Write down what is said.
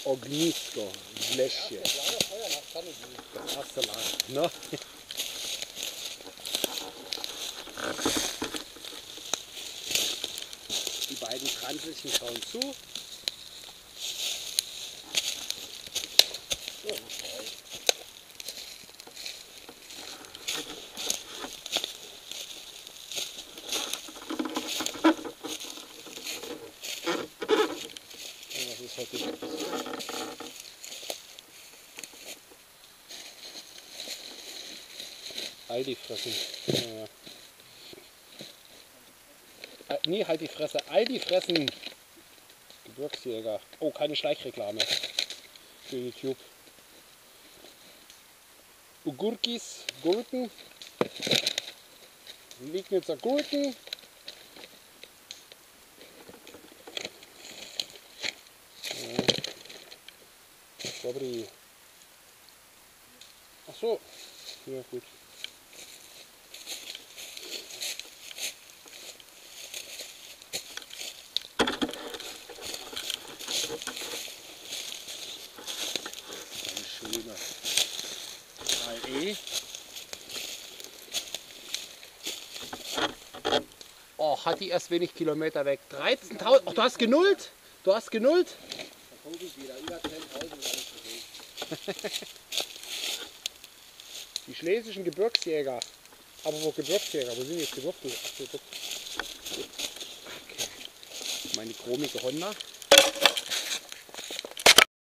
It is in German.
Ognisko, Bläschchen. Ne? Die beiden Transelchen schauen zu. Was ist heute los? Aldi fressen. Ja. Nee, halt die Fresse. Aldi fressen. Gebirgsjäger. Oh, keine Schleichreklame. Für YouTube. Gurkis, Gurken. Liegnitzer Gurken. Dobry. Ach so. Ja, gut. Eine schöne AE. Oh, hat die erst wenig Kilometer weg. 13.000. Oh, du hast genullt? Du hast genullt? Da gucke ich wieder. Über 10.000 alles versucht. Die schlesischen Gebirgsjäger. Aber wo Gebirgsjäger? Wo sind jetzt die Würfel? Ach so, dort. Okay. Meine chromige Honda.